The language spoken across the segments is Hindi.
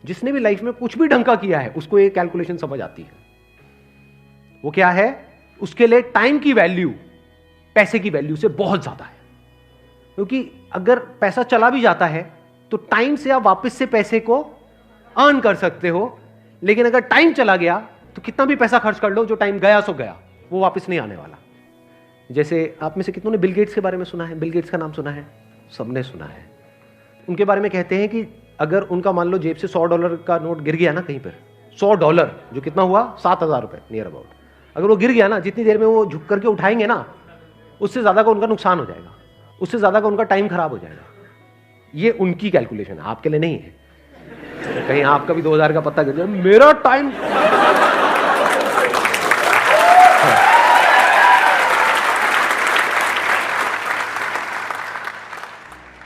जिसने भी लाइफ में कुछ भी ढंग का किया है उसको ये कैलकुलेशन समझ आती है। वो क्या है? उसके लिए टाइम की वैल्यू पैसे की वैल्यू से बहुत ज्यादा है। क्योंकि अगर पैसा चला भी जाता है तो टाइम से आप वापस से पैसे को अर्न कर सकते हो, लेकिन अगर टाइम चला गया तो कितना भी पैसा खर्च कर लो, जो टाइम गया सो गया, वो वापस नहीं आने वाला। जैसे आप में से कितनों ने बिल गेट्स के बारे में सुना है? बिल गेट्स का नाम सुना है? सबने सुना है। उनके बारे में कहते हैं कि अगर उनका मान लो जेब से $100 का नोट गिर गया ना कहीं पर, $100 जो कितना हुआ 7,000 रुपए नियर अबाउट, अगर वो गिर गया ना, जितनी देर में वो झुक करके उठाएंगे ना, उससे ज्यादा का उनका नुकसान हो जाएगा, उससे ज्यादा का उनका टाइम खराब हो जाएगा। ये उनकी कैलकुलेशन है, आपके लिए नहीं है। कहीं आपका भी 2,000 का पत्ता गिर जाए, मेरा टाइम।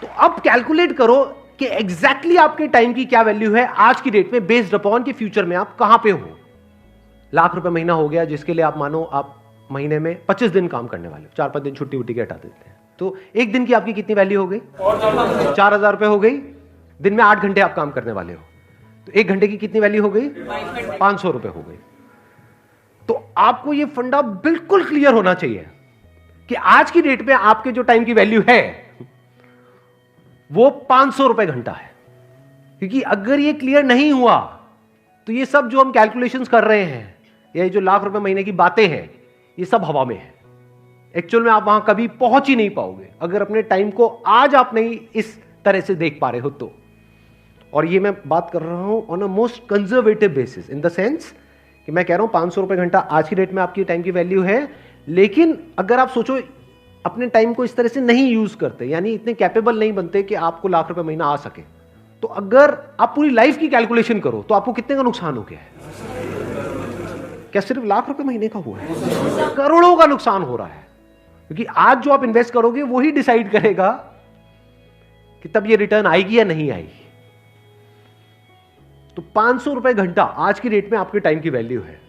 तो अब कैलकुलेट करो कि एग्जैक्टली आपके टाइम की क्या वैल्यू है आज की डेट में, बेस्ड अपॉन कि फ्यूचर में आप कहां पे हो। लाख रुपए महीना हो गया, जिसके लिए आप मानो आप महीने में 25 दिन काम करने वाले हो, 4-5 दिन छुट्टी उट्टी के हटा देते हैं, तो एक दिन की आपकी कितनी वैल्यू हो गई? 4,000 रुपए हो गई। दिन में 8 घंटे आप काम करने वाले हो, तो 1 घंटे की कितनी वैल्यू हो गई? 500 रुपए हो गई। तो आपको यह फंडा बिल्कुल क्लियर होना चाहिए कि आज की डेट में आपके जो टाइम की वैल्यू है वो 500 रुपए घंटा है। क्योंकि अगर ये क्लियर नहीं हुआ तो ये सब जो हम कैलकुलेशंस कर रहे हैं, ये जो लाख रुपए महीने की बातें हैं, ये सब हवा में है। एक्चुअल में आप वहां कभी पहुंच ही नहीं पाओगे अगर अपने टाइम को आज आप नहीं इस तरह से देख पा रहे हो तो। और ये मैं बात कर रहा हूं on a most conservative basis, in the sense कि मैं कह रहा हूं 500 रुपए घंटा आज की डेट में आपकी टाइम की वैल्यू है। लेकिन अगर आप सोचो अपने टाइम को इस तरह से नहीं यूज करते, यानी इतने कैपेबल नहीं बनते कि आपको लाख रुपए महीना आ सके, तो अगर आप पूरी लाइफ की कैलकुलेशन करो तो आपको कितने का नुकसान हो गया है? क्या सिर्फ लाख रुपए महीने का हुआ है? करोड़ों का नुकसान हो रहा है। क्योंकि आज जो आप इन्वेस्ट करोगे वही डिसाइड करेगा कि तब ये रिटर्न आएगी या नहीं आएगी। तो 500 रुपए घंटा आज की डेट में आपके टाइम की वैल्यू है।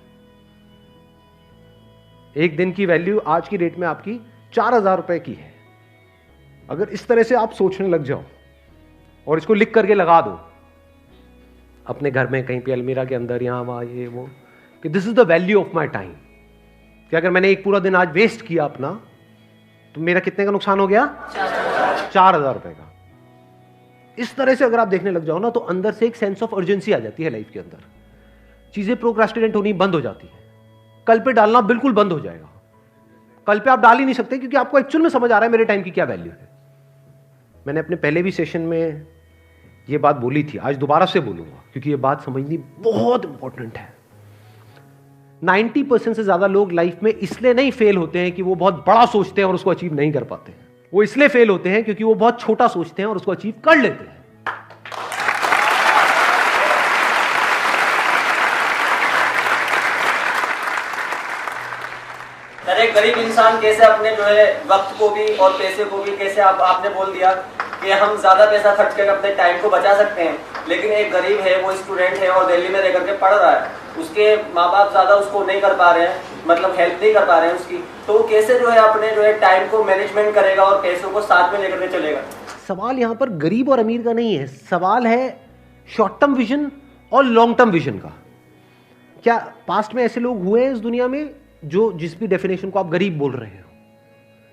एक दिन की वैल्यू आज की डेट में आपकी 4,000 रुपए की है। अगर इस तरह से आप सोचने लग जाओ और इसको लिख करके लगा दो अपने घर में कहीं पे अलमीरा के अंदर, यहां वहां ये वो, कि this is the value of my time, कि अगर मैंने एक पूरा दिन आज वेस्ट किया अपना तो मेरा कितने का नुकसान हो गया? 4,000 रुपए का। इस तरह से अगर आप देखने लग जाओ ना तो अंदर से एक सेंस ऑफ अर्जेंसी आ जाती है लाइफ के अंदर। चीजें प्रोक्रास्टिनेट होनी बंद हो जाती है। कल पे डालना बिल्कुल बंद हो जाएगा। कल पे आप डाल ही नहीं सकते क्योंकि आपको एक्चुअल में समझ आ रहा है मेरे टाइम की क्या वैल्यू है। मैंने अपने पहले भी सेशन में ये बात बोली थी, आज दोबारा से बोलूंगा क्योंकि ये बात समझनी बहुत इंपॉर्टेंट है। 90% से ज्यादा लोग लाइफ में इसलिए नहीं फेल होते हैं कि वो बहुत बड़ा सोचते हैं और उसको अचीव नहीं कर पाते हैं। वो इसलिए फेल होते हैं क्योंकि वो बहुत छोटा सोचते हैं और उसको अचीव कर लेते हैं। एक गरीब इंसान कैसे अपने जो है वक्त को भी और पैसे को भी कैसे आपने बोल दिया कि हम ज्यादा पैसा खर्च करके अपने टाइम को बचा सकते हैं, लेकिन एक गरीब है, वो स्टूडेंट है और दिल्ली में रह करके पढ़ रहा है, उसके माँ बाप ज्यादा उसको नहीं कर पा रहे हैं, मतलब हेल्प नहीं कर पा रहे हैं उसकी, तो वो कैसे जो है अपने जो है टाइम को मैनेजमेंट करेगा और पैसों को साथ में लेकर के चलेगा? सवाल यहाँ पर गरीब और अमीर का नहीं है, सवाल है शॉर्ट टर्म विजन और लॉन्ग टर्म विजन का। क्या पास्ट में ऐसे लोग हुए हैं इस दुनिया में जो जिस भी डेफिनेशन को आप गरीब बोल रहे हो,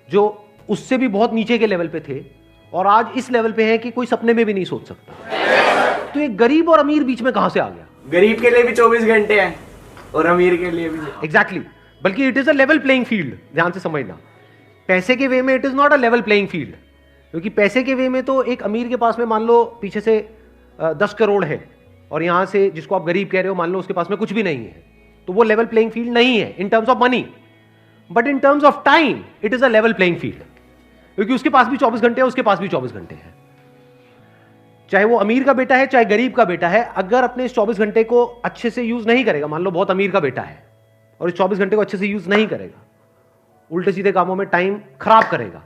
जो उससे भी बहुत नीचे के लेवल पे थे और आज इस लेवल पे है कि कोई सपने में भी नहीं सोच सकता? तो ये गरीब और अमीर बीच में कहां से आ गया? गरीब के लिए भी 24 घंटे हैं और अमीर के लिए भी। एग्जैक्टली बल्कि it is a level playing field. ध्यान से समझना, पैसे के वे में it is not a level playing field. क्योंकि पैसे के वे में तो एक अमीर के पास में मान लो पीछे से 10 करोड़ है और यहां से जिसको आप गरीब कह रहे हो मान लो उसके पास में कुछ भी नहीं है, तो वो लेवल प्लेइंग फील्ड नहीं है in terms of money. But in terms of time it is a level playing field, क्योंकि उसके पास भी 24 घंटे है, उसके पास भी 24 घंटे हैं। चाहे वो अमीर का बेटा है चाहे गरीब का बेटा है, अगर अपने इस 24 घंटे को अच्छे से यूज नहीं करेगा, मान लो बहुत अमीर का बेटा है और इस 24 घंटे को अच्छे से यूज नहीं करेगा, उल्टे सीधे कामों में टाइम खराब करेगा,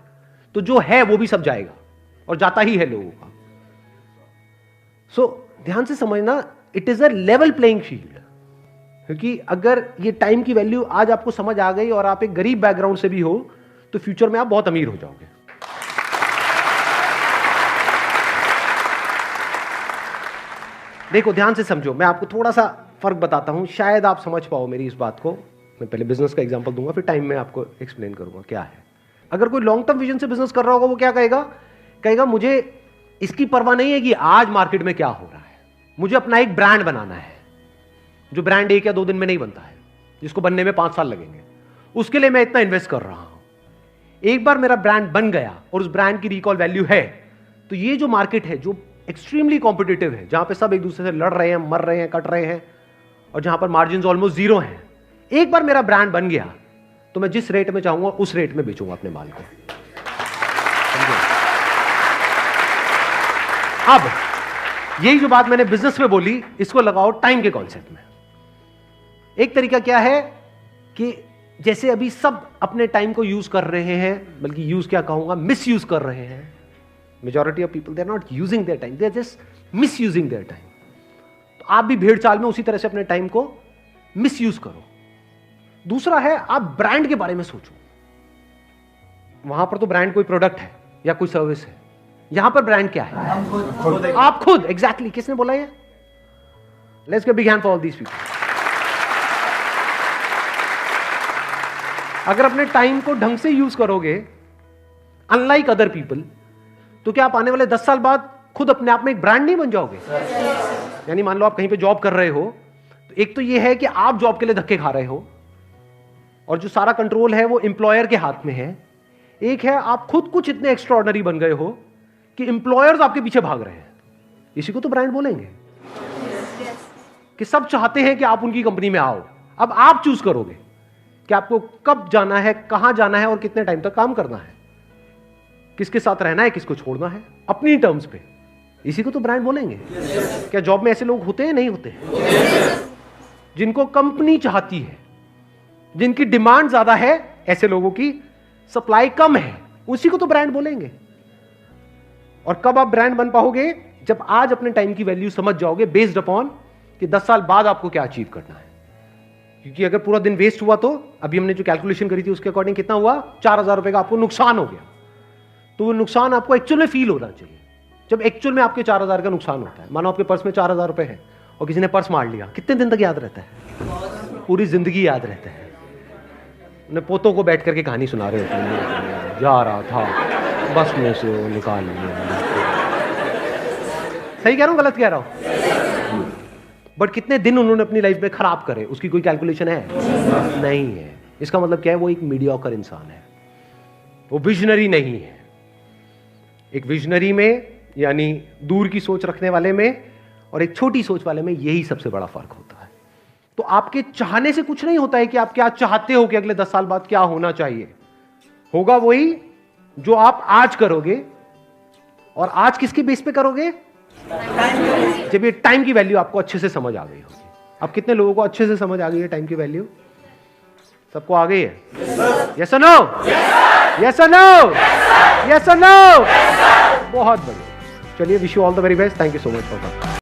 तो जो है वो भी सब जाएगा और जाता ही है लोगों का। सो ध्यान से समझना, it is a level playing field. क्योंकि अगर ये टाइम की वैल्यू आज आपको समझ आ गई और आप एक गरीब बैकग्राउंड से भी हो तो फ्यूचर में आप बहुत अमीर हो जाओगे। देखो ध्यान से समझो, मैं आपको थोड़ा सा फर्क बताता हूं, शायद आप समझ पाओ मेरी इस बात को। मैं पहले बिजनेस का एग्जांपल दूंगा, फिर टाइम में आपको एक्सप्लेन करूंगा क्या है। अगर कोई लॉन्ग टर्म विजन से बिजनेस कर रहा होगा, वो क्या कहेगा? कहेगा मुझे इसकी परवाह नहीं है कि आज मार्केट में क्या हो रहा है, मुझे अपना एक ब्रांड बनाना है, जो ब्रांड 1 या 2 दिन में नहीं बनता है, जिसको बनने में 5 साल लगेंगे। उसके लिए मैं इतना इन्वेस्ट कर रहा हूं। एक बार मेरा ब्रांड बन गया और उस ब्रांड की रिकॉल वैल्यू है, तो ये जो मार्केट है जो एक्सट्रीमली कॉम्पिटिटिव है, जहां पे सब एक दूसरे से लड़ रहे हैं, मर रहे हैं, कट रहे हैं, और जहां पर मार्जिन ऑलमोस्ट जीरो हैं, एक बार मेरा ब्रांड बन गया तो मैं जिस रेट में चाहूंगा उस रेट में बेचूंगा अपने माल को। अब यही जो बात मैंने बिजनेस में बोली, इसको लगाओ टाइम के कॉन्सेप्ट में। एक तरीका क्या है कि जैसे अभी सब अपने टाइम को यूज कर रहे हैं, बल्कि यूज क्या कहूंगा, मिस यूज कर रहे हैं। Majority of people they are not using their time, they are just misusing their time. तो आप भी भेड़ चाल में उसी तरह से अपने टाइम को मिस यूज करो। दूसरा है, आप ब्रांड के बारे में सोचो। वहां पर तो ब्रांड कोई प्रोडक्ट है या कोई सर्विस है, यहां पर ब्रांड क्या है? आप खुद। एग्जैक्टली किसने बोला ये? Let's give big hand for all these people. अगर अपने टाइम को ढंग से यूज करोगे, अनलाइक अदर पीपल, तो क्या आप आने वाले 10 साल बाद खुद अपने आप में एक ब्रांड नहीं बन जाओगे? यानी मान लो आप कहीं पे जॉब कर रहे हो, तो एक तो ये है कि आप जॉब के लिए धक्के खा रहे हो और जो सारा कंट्रोल है वो एम्प्लॉयर के हाथ में है। एक है आप खुद कुछ इतने एक्स्ट्राऑर्डिनरी बन गए हो कि एम्प्लॉयर्स आपके पीछे भाग रहे हैं। इसी को तो ब्रांड बोलेंगे, कि सब चाहते हैं कि आप उनकी कंपनी में आओ। अब आप चूज करोगे कि आपको कब जाना है, कहां जाना है और कितने टाइम तक काम करना है, किसके साथ रहना है, किसको छोड़ना है, अपनी टर्म्स पे। इसी को तो ब्रांड बोलेंगे। क्या जॉब में ऐसे लोग होते हैं? नहीं होते हैं। जिनको कंपनी चाहती है, जिनकी डिमांड ज्यादा है, ऐसे लोगों की सप्लाई कम है, उसी को तो ब्रांड बोलेंगे। और कब आप ब्रांड बन पाओगे? जब आज अपने टाइम की वैल्यू समझ जाओगे, बेस्ड अपॉन कि 10 साल बाद आपको क्या अचीव करना है। क्योंकि अगर पूरा दिन वेस्ट हुआ, तो अभी हमने जो कैलकुलेशन करी थी उसके अकॉर्डिंग कितना हुआ? 4000 रुपए का आपको नुकसान हो गया। तो वो नुकसान आपको एक्चुअल में फील होना चाहिए। जब एक्चुअल में आपके 4000 का नुकसान होता है, मानो आपके पर्स में 4000 रुपए है और किसी ने पर्स मार लिया, कितने दिन तक याद रहता है? पूरी जिंदगी याद रहता है। उन्हें पोतों को बैठ करके कहानी सुना रहे होते हैं, जा रहा था बस में से वो निकाल लिया। सही कह रहा हूं, गलत कह रहा हूं? बट कितने दिन उन्होंने अपनी लाइफ में खराब करे, उसकी कोई कैलकुलेशन है? नहीं है। इसका मतलब क्या है? वो एक मीडियोकर इंसान है, वो विजनरी नहीं है। एक विजनरी में, यानी दूर की सोच रखने वाले में, और एक छोटी सोच वाले में, यही सबसे बड़ा फर्क होता है। तो आपके चाहने से कुछ नहीं होता है कि आप क्या चाहते हो कि अगले 10 साल बाद क्या होना चाहिए। होगा वही जो आप आज करोगे। और आज किसके बेस पे करोगे? जब ये टाइम की वैल्यू आपको अच्छे से समझ आ गई होगी। अब कितने लोगों को अच्छे से समझ आ गई है टाइम की वैल्यू? सबको आ गई है? यस और नो? यस और नो? यस और नो? बहुत बढ़िया। चलिए, wish you all the very best. Thank you so much for that.